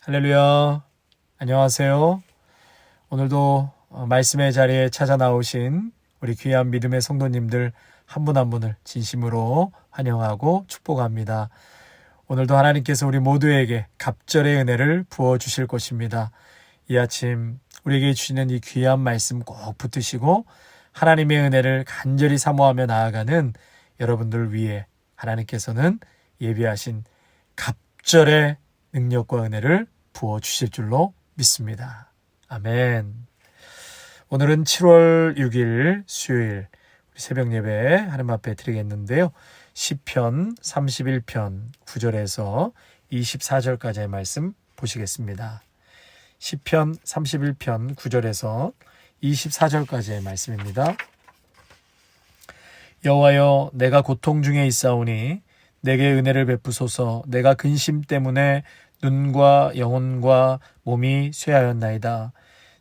할렐루야. 안녕하세요. 오늘도 말씀의 자리에 찾아 나오신 우리 귀한 믿음의 성도님들 한 분 한 분을 진심으로 환영하고 축복합니다. 오늘도 하나님께서 우리 모두에게 갑절의 은혜를 부어주실 것입니다. 이 아침 우리에게 주시는 이 귀한 말씀 꼭 붙드시고 하나님의 은혜를 간절히 사모하며 나아가는 여러분들 위해 하나님께서는 예비하신 갑절의 능력과 은혜를 부어주실 줄로 믿습니다. 아멘. 오늘은 7월 6일 수요일 새벽 예배 하나님 앞에 드리겠는데요. 시편 31편 9절에서 24절까지의 말씀 보시겠습니다. 시편 31편 9절에서 24절까지의 말씀입니다. 여호와여, 내가 고통 중에 있사오니 내게 은혜를 베푸소서. 내가 근심 때문에 눈과 영혼과 몸이 쇠하였나이다.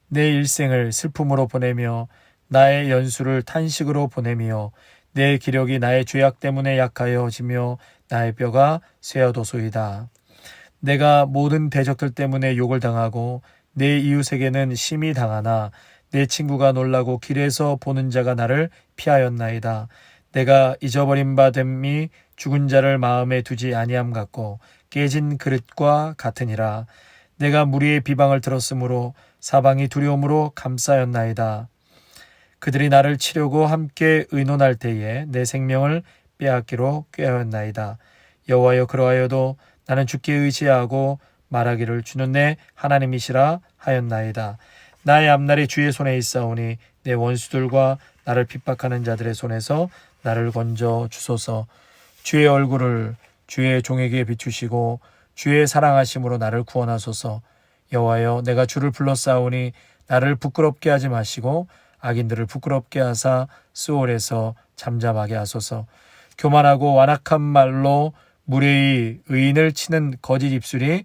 내 일생을 슬픔으로 보내며 나의 연수를 탄식으로 보내며 내 기력이 나의 죄악 때문에 약하여지며 나의 뼈가 쇠하도소이다. 내가 모든 대적들 때문에 욕을 당하고 내 이웃에게는 심히 당하나 내 친구가 놀라고 길에서 보는 자가 나를 피하였나이다. 내가 잊어버린 바 됨이 죽은 자를 마음에 두지 아니함 같고 깨진 그릇과 같으니라. 내가 무리의 비방을 들었으므로 사방이 두려움으로 감싸였나이다. 그들이 나를 치려고 함께 의논할 때에 내 생명을 빼앗기로 꾀하였나이다. 여호와여, 그러하여도 나는 주께 의지하고 말하기를 주는 내 하나님이시라 하였나이다. 나의 앞날이 주의 손에 있사오니 내 원수들과 나를 핍박하는 자들의 손에서 나를 건져 주소서. 주의 얼굴을 주의 종에게 비추시고 주의 사랑하심으로 나를 구원하소서. 여호와여, 내가 주를 불렀사오니 나를 부끄럽게 하지 마시고 악인들을 부끄럽게 하사 스올에서 잠잠하게 하소서. 교만하고 완악한 말로 무례히 의인을 치는 거짓 입술이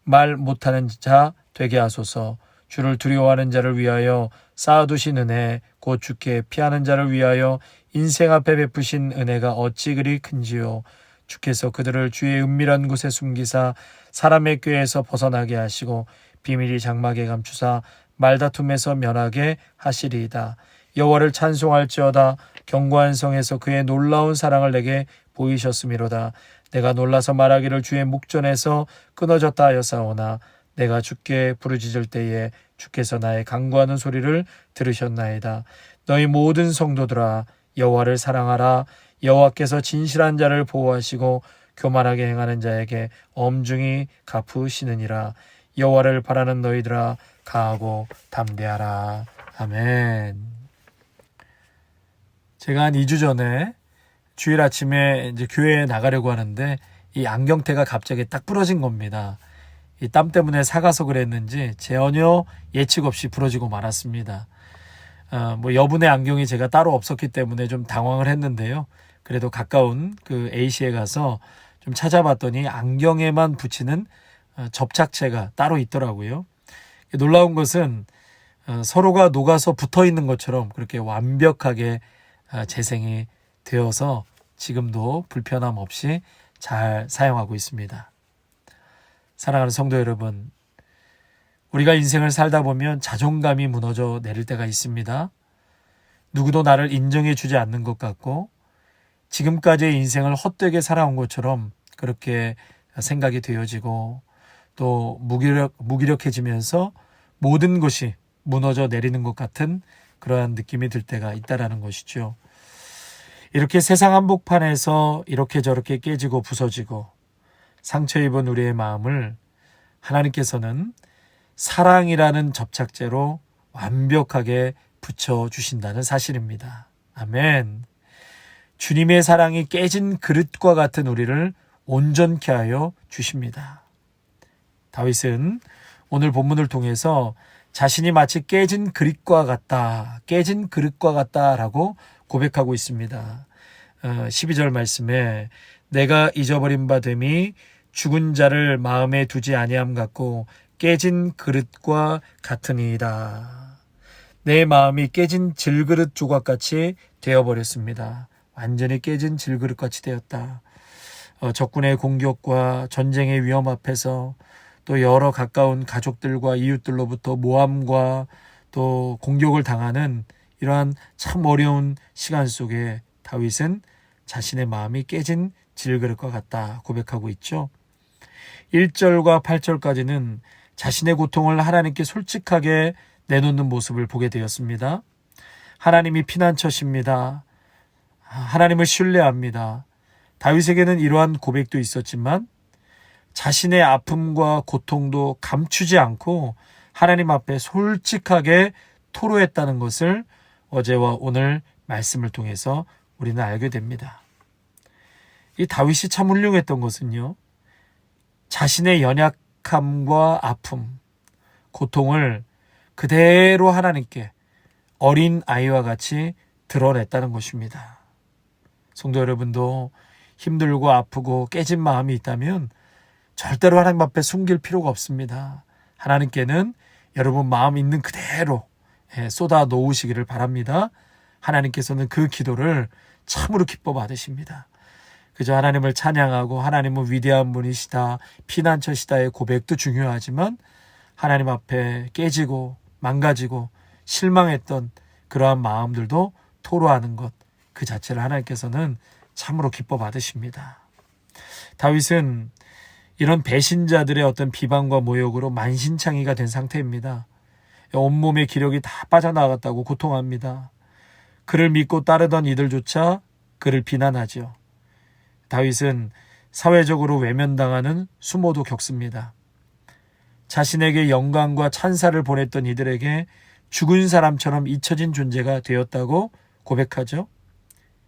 말 못하는 자 되게 하소서. 주를 두려워하는 자를 위하여 쌓아두신 은혜, 곧 주께 피하는 자를 위하여 인생 앞에 베푸신 은혜가 어찌 그리 큰지요. 주께서 그들을 주의 은밀한 곳에 숨기사 사람의 꾀에서 벗어나게 하시고 비밀이 장막에 감추사 말다툼에서 면하게 하시리이다. 여호와를 찬송할지어다. 견고한 성에서 그의 놀라운 사랑을 내게 보이셨음이로다. 내가 놀라서 말하기를 주의 목전에서 끊어졌다 하였사오나 내가 주께 부르짖을 때에 주께서 나의 간구하는 소리를 들으셨나이다. 너희 모든 성도들아, 여호와를 사랑하라. 여호와께서 진실한 자를 보호하시고 교만하게 행하는 자에게 엄중히 갚으시느니라. 여호와를 바라는 너희들아, 강하고 담대하라. 아멘. 제가 한 2주 전에 주일 아침에 이제 교회에 나가려고 하는데 이 안경테가 갑자기 딱 부러진 겁니다. 이 땀 때문에 사가서 그랬는지 전혀 예측 없이 부러지고 말았습니다. 여분의 안경이 제가 따로 없었기 때문에 좀 당황을 했는데요. 그래도 가까운 그 A시에 가서 좀 찾아봤더니 안경에만 붙이는 접착제가 따로 있더라고요. 놀라운 것은 서로가 녹아서 붙어 있는 것처럼 그렇게 완벽하게 재생이 되어서 지금도 불편함 없이 잘 사용하고 있습니다. 사랑하는 성도 여러분, 우리가 인생을 살다 보면 자존감이 무너져 내릴 때가 있습니다. 누구도 나를 인정해 주지 않는 것 같고 지금까지의 인생을 헛되게 살아온 것처럼 그렇게 생각이 되어지고 또 무기력해지면서 모든 것이 무너져 내리는 것 같은 그러한 느낌이 들 때가 있다라는 것이죠. 이렇게 세상 한복판에서 이렇게 저렇게 깨지고 부서지고 상처 입은 우리의 마음을 하나님께서는 사랑이라는 접착제로 완벽하게 붙여주신다는 사실입니다. 아멘. 주님의 사랑이 깨진 그릇과 같은 우리를 온전케 하여 주십니다. 다윗은 오늘 본문을 통해서 자신이 마치 깨진 그릇과 같다라고 고백하고 있습니다. 12절 말씀에 내가 잊어버린 바 됨이 죽은 자를 마음에 두지 아니함 같고 깨진 그릇과 같으니이다. 내 마음이 깨진 질그릇 조각같이 되어버렸습니다. 완전히 깨진 질그릇같이 되었다. 적군의 공격과 전쟁의 위험 앞에서 또 여러 가까운 가족들과 이웃들로부터 모함과 또 공격을 당하는 이러한 참 어려운 시간 속에 다윗은 자신의 마음이 깨진 질그릇과 같다 고백하고 있죠. 1절과 8절까지는 자신의 고통을 하나님께 솔직하게 내놓는 모습을 보게 되었습니다. 하나님이 피난처십니다. 하나님을 신뢰합니다. 다윗에게는 이러한 고백도 있었지만 자신의 아픔과 고통도 감추지 않고 하나님 앞에 솔직하게 토로했다는 것을 어제와 오늘 말씀을 통해서 우리는 알게 됩니다. 이 다윗이 참 훌륭했던 것은요, 자신의 연약함과 아픔, 고통을 그대로 하나님께 어린 아이와 같이 드러냈다는 것입니다. 성도 여러분도 힘들고 아프고 깨진 마음이 있다면 절대로 하나님 앞에 숨길 필요가 없습니다. 하나님께는 여러분 마음 있는 그대로 쏟아 놓으시기를 바랍니다. 하나님께서는 그 기도를 참으로 기뻐 받으십니다. 그저 하나님을 찬양하고 하나님은 위대한 분이시다, 피난처시다의 고백도 중요하지만 하나님 앞에 깨지고 망가지고 실망했던 그러한 마음들도 토로하는 것, 그 자체를 하나님께서는 참으로 기뻐 받으십니다. 다윗은 이런 배신자들의 어떤 비방과 모욕으로 만신창이가 된 상태입니다. 온몸의 기력이 다 빠져나갔다고 고통합니다. 그를 믿고 따르던 이들조차 그를 비난하죠. 다윗은 사회적으로 외면당하는 수모도 겪습니다. 자신에게 영광과 찬사를 보냈던 이들에게 죽은 사람처럼 잊혀진 존재가 되었다고 고백하죠.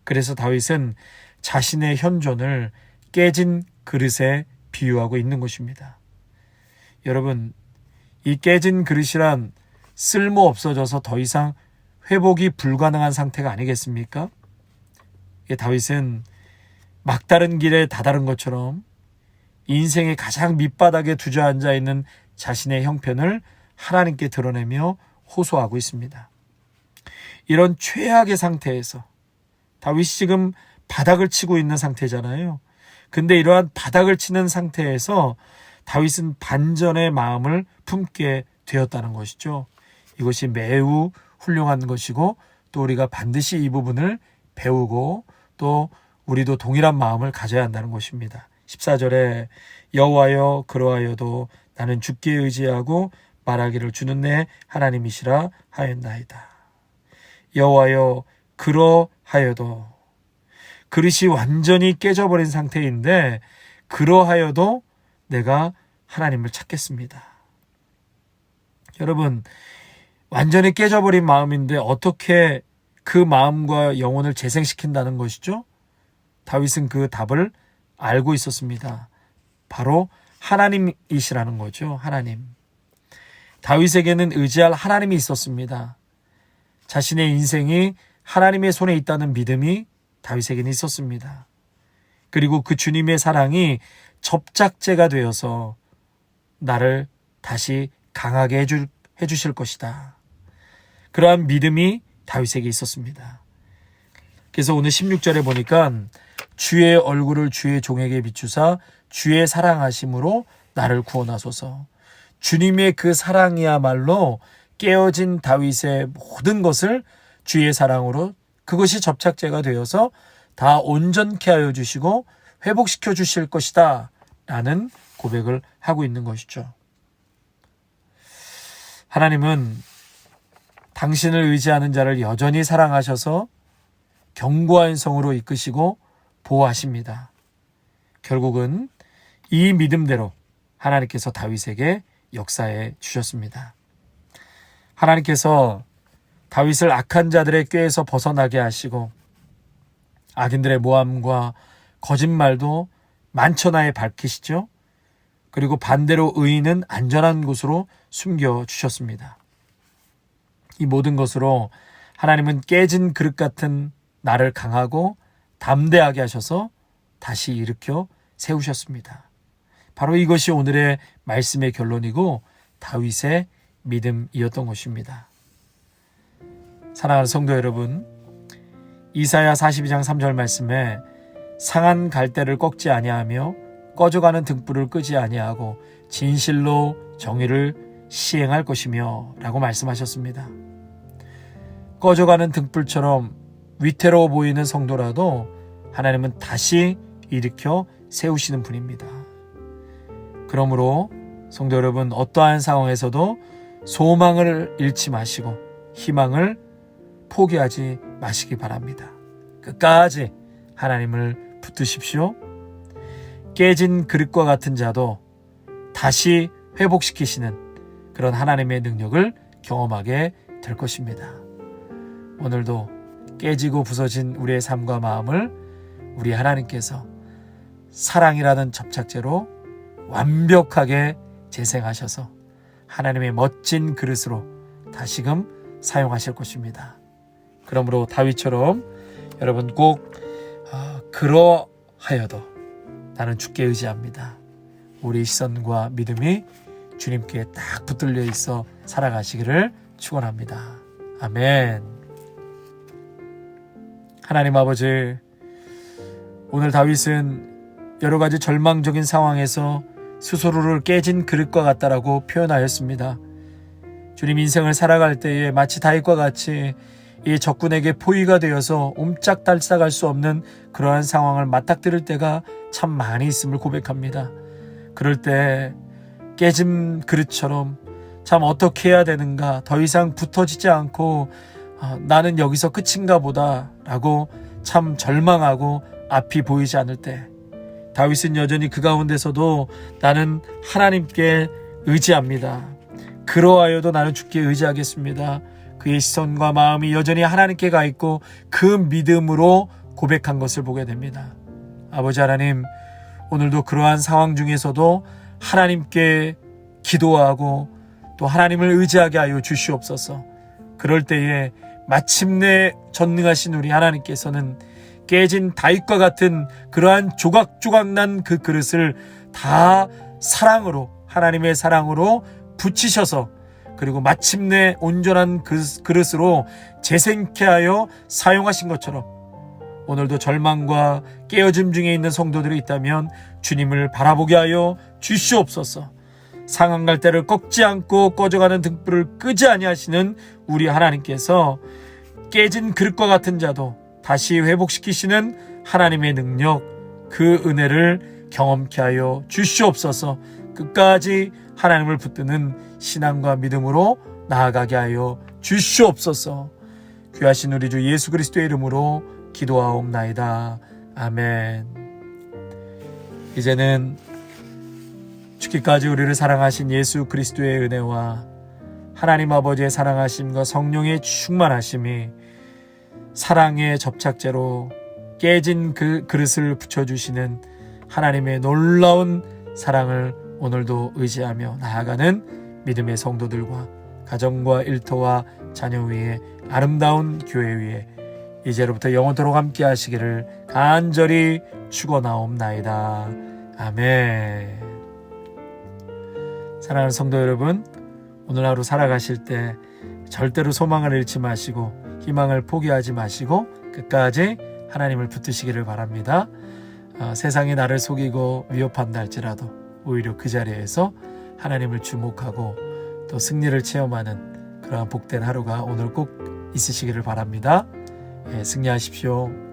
그래서 다윗은 자신의 현존을 깨진 그릇에 비유하고 있는 것입니다. 여러분, 이 깨진 그릇이란 쓸모 없어져서 더 이상 회복이 불가능한 상태가 아니겠습니까? 다윗은 막다른 길에 다다른 것처럼 인생의 가장 밑바닥에 주저앉아 있는 자신의 형편을 하나님께 드러내며 호소하고 있습니다. 이런 최악의 상태에서 다윗이 지금 바닥을 치고 있는 상태잖아요. 근데 이러한 바닥을 치는 상태에서 다윗은 반전의 마음을 품게 되었다는 것이죠. 이것이 매우 훌륭한 것이고 또 우리가 반드시 이 부분을 배우고 또 우리도 동일한 마음을 가져야 한다는 것입니다. 14절에 여호와여 그러하여도 나는 주께 의지하고 말하기를 주는 내 하나님이시라 하였나이다. 여호와여 그러하여도, 그릇이 완전히 깨져버린 상태인데 그러하여도 내가 하나님을 찾겠습니다. 여러분, 완전히 깨져버린 마음인데 어떻게 그 마음과 영혼을 재생시킨다는 것이죠? 다윗은 그 답을 알고 있었습니다. 바로 하나님이시라는 거죠. 하나님. 다윗에게는 의지할 하나님이 있었습니다. 자신의 인생이 하나님의 손에 있다는 믿음이 다윗에게는 있었습니다. 그리고 그 주님의 사랑이 접착제가 되어서 나를 다시 강하게 해주실 것이다. 그러한 믿음이 다윗에게 있었습니다. 그래서 오늘 16절에 보니까 주의 얼굴을 주의 종에게 비추사 주의 사랑하심으로 나를 구원하소서. 주님의 그 사랑이야말로 깨어진 다윗의 모든 것을 주의 사랑으로, 그것이 접착제가 되어서 다 온전케 하여 주시고 회복시켜 주실 것이다 라는 고백을 하고 있는 것이죠. 하나님은 당신을 의지하는 자를 여전히 사랑하셔서 견고한 성으로 이끄시고 보호하십니다. 결국은 이 믿음대로 하나님께서 다윗에게 역사해 주셨습니다. 하나님께서 다윗을 악한 자들의 꾀에서 벗어나게 하시고 악인들의 모함과 거짓말도 만천하에 밝히시죠. 그리고 반대로 의인은 안전한 곳으로 숨겨주셨습니다. 이 모든 것으로 하나님은 깨진 그릇 같은 나를 강하고 담대하게 하셔서 다시 일으켜 세우셨습니다. 바로 이것이 오늘의 말씀의 결론이고 다윗의 믿음이었던 것입니다. 사랑하는 성도 여러분, 이사야 42장 3절 말씀에 상한 갈대를 꺾지 아니하며 꺼져가는 등불을 끄지 아니하고 진실로 정의를 시행할 것이며 라고 말씀하셨습니다. 꺼져가는 등불처럼 위태로워 보이는 성도라도 하나님은 다시 일으켜 세우시는 분입니다. 그러므로 성도 여러분, 어떠한 상황에서도 소망을 잃지 마시고 희망을 포기하지 마시기 바랍니다. 끝까지 하나님을 붙드십시오. 깨진 그릇과 같은 자도 다시 회복시키시는 그런 하나님의 능력을 경험하게 될 것입니다. 오늘도 깨지고 부서진 우리의 삶과 마음을 우리 하나님께서 사랑이라는 접착제로 완벽하게 재생하셔서 하나님의 멋진 그릇으로 다시금 사용하실 것입니다. 그러므로 다윗처럼 여러분 꼭 그러하여도 나는 주께 의지합니다. 우리 시선과 믿음이 주님께 딱 붙들려 있어 살아가시기를 축원합니다. 아멘. 하나님 아버지, 오늘 다윗은 여러 가지 절망적인 상황에서 스스로를 깨진 그릇과 같다라고 표현하였습니다. 주님, 인생을 살아갈 때에 마치 다윗과 같이 이 적군에게 포위가 되어서 옴짝달싹할 수 없는 그러한 상황을 맞닥뜨릴 때가 참 많이 있음을 고백합니다. 그럴 때 깨진 그릇처럼 참 어떻게 해야 되는가, 더 이상 붙어지지 않고 나는 여기서 끝인가 보다 라고 참 절망하고 앞이 보이지 않을 때 다윗은 여전히 그 가운데서도 나는 하나님께 의지합니다. 그러하여도 나는 주께 의지하겠습니다. 그의 시선과 마음이 여전히 하나님께 가 있고 그 믿음으로 고백한 것을 보게 됩니다. 아버지 하나님, 오늘도 그러한 상황 중에서도 하나님께 기도하고 또 하나님을 의지하게 하여 주시옵소서. 그럴 때에 마침내 전능하신 우리 하나님께서는 깨진 다윗과 같은 그러한 조각조각 난 그 그릇을 다 사랑으로, 하나님의 사랑으로 붙이셔서 그리고 마침내 온전한 그 그릇으로 재생케 하여 사용하신 것처럼 오늘도 절망과 깨어짐 중에 있는 성도들이 있다면 주님을 바라보게 하여 주시옵소서. 상한 갈대를 꺾지 않고 꺼져가는 등불을 끄지 아니하시는 우리 하나님께서 깨진 그릇과 같은 자도 다시 회복시키시는 하나님의 능력, 그 은혜를 경험케 하여 주시옵소서. 끝까지 하나님을 붙드는 신앙과 믿음으로 나아가게 하여 주시옵소서. 귀하신 우리 주 예수 그리스도의 이름으로 기도하옵나이다. 아멘. 이제는 죽기까지 우리를 사랑하신 예수 그리스도의 은혜와 하나님 아버지의 사랑하심과 성령의 충만하심이 사랑의 접착제로 깨진 그 그릇을 붙여주시는 하나님의 놀라운 사랑을 오늘도 의지하며 나아가는 믿음의 성도들과 가정과 일터와 자녀 위에 아름다운 교회 위에 이제로부터 영원토록 함께 하시기를 간절히 축원하옵나이다. 아멘. 사랑하는 성도 여러분, 오늘 하루 살아가실 때 절대로 소망을 잃지 마시고 희망을 포기하지 마시고 끝까지 하나님을 붙드시기를 바랍니다. 세상이 나를 속이고 위협한다 할지라도 오히려 그 자리에서 하나님을 주목하고 또 승리를 체험하는 그러한 복된 하루가 오늘 꼭 있으시기를 바랍니다. 승리하십시오.